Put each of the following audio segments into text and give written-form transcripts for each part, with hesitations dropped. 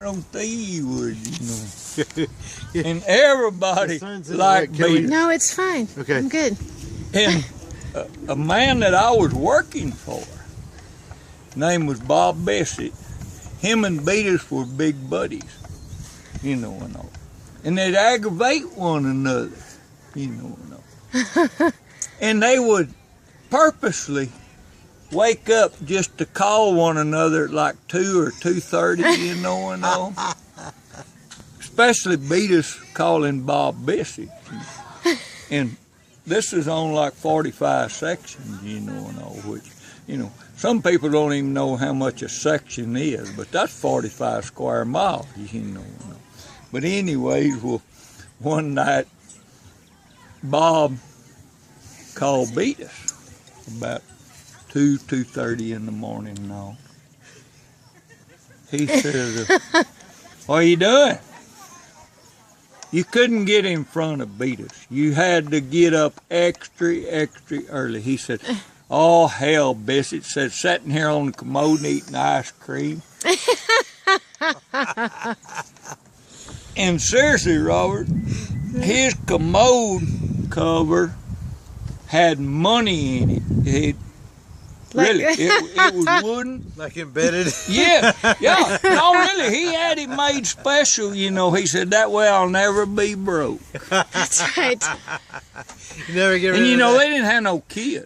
on the wood, you know. And everybody liked me. No, it's fine. Okay. I'm good. And a man that I was working for, name was Bob Bessie. Him and Beatus were big buddies, you know, and they'd aggravate one another, you know. And they would purposely wake up just to call one another at like 2 or 2:30, you know. Especially Beatus calling Bob Bessie. And this is on like 45 sections, you know, which, you know, some people don't even know how much a section is, but that's 45 square miles, you know. But anyways, well, one night, Bob called Beatus about 2:30 in the morning and all. He says, what are you doing? You couldn't get in front of Beatus. You had to get up extra early. He said, oh, hell, Bessie, said, sitting here on the commode and eating ice cream. And seriously, Robert, his commode cover had money in it. Really, it was wooden. Like embedded? Yeah. No, really, he had it made special, you know. He said, that way I'll never be broke. That's right. You never get rid And you of know, that. they didn't have no kids.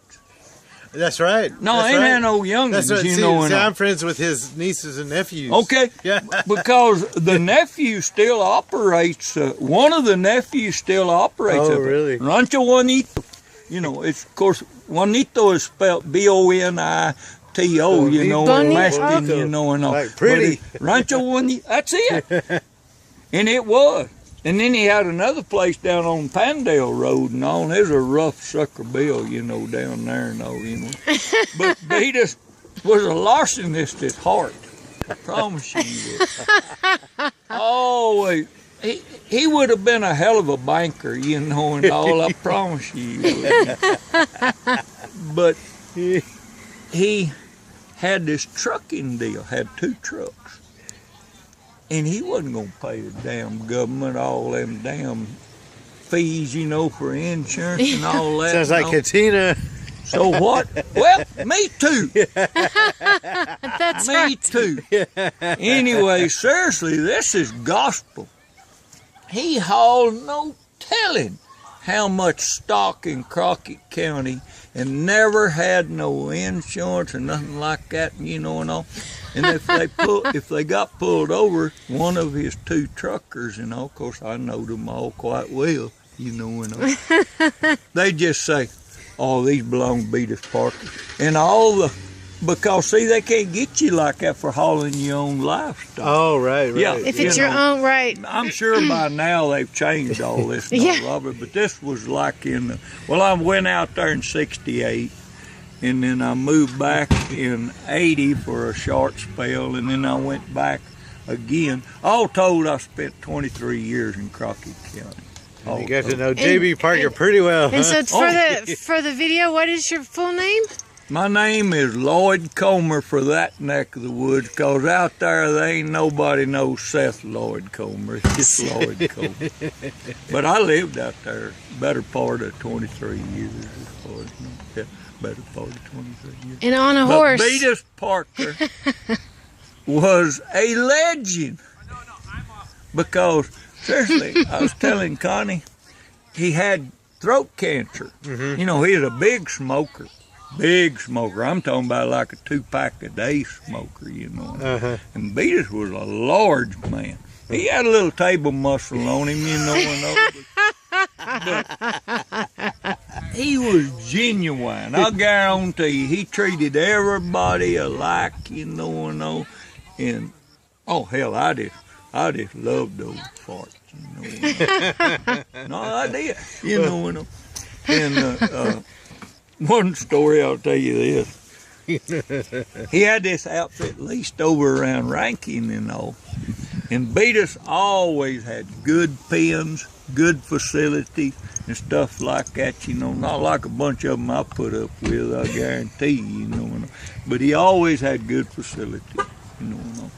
That's right. No, That's they didn't right. have no youngins, That's right. you know. See, I'm friends with his nieces and nephews. Okay. Yeah. Because the nephew still operates, one of the nephews still operates. Oh, really? Rancho Juanito. You know, it's, of course, Juanito is spelled B-O-N-I-T-O, you know, and Mexican, you know, and all. Like pretty. But Rancho Juanito, that's it. And it was. And then he had another place down on Pandale Road and all. And there's a rough sucker bill, you know, down there and all, you know. But Beatus was a larcenist at heart. I promise you that. Always. He would have been a hell of a banker, you know, and all, I promise you. But he had this trucking deal, had 2 trucks. And he wasn't going to pay the damn government all them damn fees, you know, for insurance and all that. Sounds like Katina. So what? Well, me too. That's Me right. too. Anyway, seriously, this is gospel. He hauled no telling how much stock in Crockett County and never had no insurance or nothing like that, you know, and all. And if they got pulled over, one of his 2 truckers, and all, of course I know them all quite well, you know, and all, they just say, oh, these belong to Beatus Parker. And all the, because see, they can't get you like that for hauling your own livestock. Oh, right. Yeah. If it's your own, right. I'm sure by now they've changed all this, Yeah. Robert, but this was like in the, well, I went out there in 68, and then I moved back in 80 for a short spell, and then I went back again. All told, I spent 23 years in Crockett County. And you got to know J.B. Parker pretty well, And huh? so for the video, what is your full name? My name is Lloyd Comer for that neck of the woods, because out there, they ain't nobody knows Seth Lloyd Comer. It's just Lloyd Comer. But I lived out there better part of 23 years. As far as, yeah, better part of 23 years. And on a But horse. Beatus Parker was a legend. Because, seriously, I was telling Connie, he had throat cancer. You know, he was a big smoker. Big smoker. I'm talking about like a 2-pack a day smoker, you know. And Beatus was a large man. He had a little table muscle on him, you know. But he was genuine. I'll guarantee you, he treated everybody alike, you know. And oh hell, I just loved those farts, you know. No, I did, you know. And one story, I'll tell you this. He had this outfit leased over around Rankin and all. And Beatus always had good pens, good facilities, and stuff like that, you know. Not like a bunch of them I put up with, I guarantee you, you know. But he always had good facilities, you know.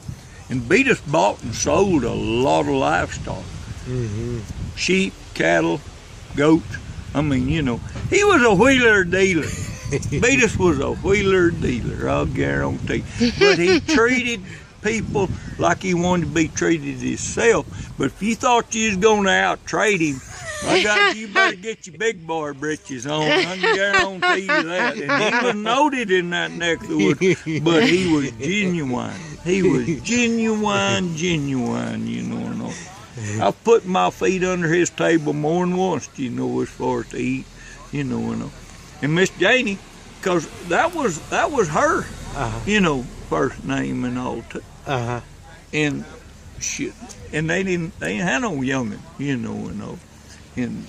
And Beatus bought and sold a lot of livestock. Sheep, cattle, goats. I mean, you know, he was a wheeler dealer. Beatus was a wheeler dealer, I'll guarantee. But he treated people like he wanted to be treated himself. But if you thought you was going to out-trade him, you better get your big boy britches on. I can guarantee you that. And he was noted in that neck of the woods, but he was genuine. He was genuine, you know. I've put my feet under his table more than once, you know, as far as to eat, you know. And Miss Janie, because that was her, you know, first name and all too. And shit, and they ain't had no youngin', you know. And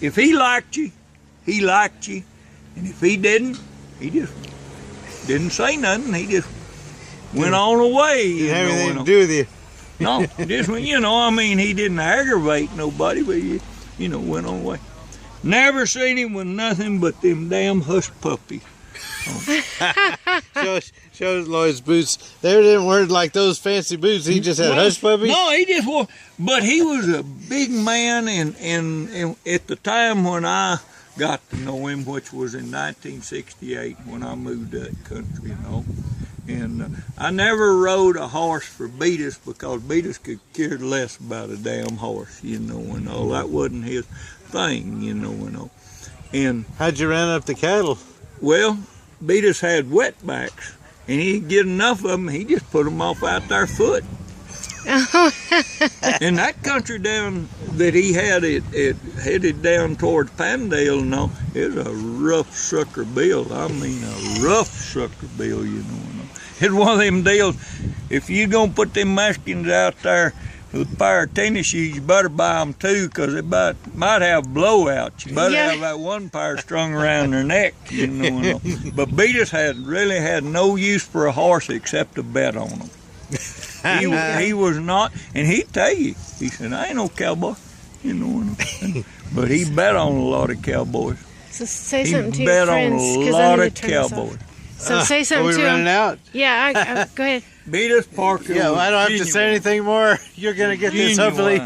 if he liked you, he liked you. And if he didn't, he just didn't say nothing. He just went on away. Didn't have anything to do with you. No, just, you know, I mean, he didn't aggravate nobody, but he, you know, went on away. Never seen him with nothing but them damn hush puppies. Shows Lloyd's boots. They weren't like those fancy boots. He just had hush puppies. No, he just was. But he was a big man, and at the time when I got to know him, which was in 1968 when I moved to that country, you know. And I never rode a horse for Beatus because Beatus could care less about a damn horse, you know, and all. That wasn't his thing, you know. And how'd you round up the cattle? Well, Beatus had wetbacks, and he'd get enough of them, he just put them off out their foot. And that country down that he had it headed down towards Pandale and all, it was a rough sucker bill. I mean, a rough sucker bill, you know. It's one of them deals, if you gonna put them Mexicans out there with a pair of tennis shoes, you better buy them too, because they might have blowouts. You better have that one pair strung around their neck, you know. But Beatus really had no use for a horse except to bet on them. He was not, and he'd tell you, he said, I ain't no cowboy, you know. But he bet on a lot of cowboys. So say something to your friends, because I need to turn this off. So say something to them. Are we running out? Yeah, go ahead. Beatus Parker. Yeah, well, I don't have to say anything more. You're going to get this, hopefully.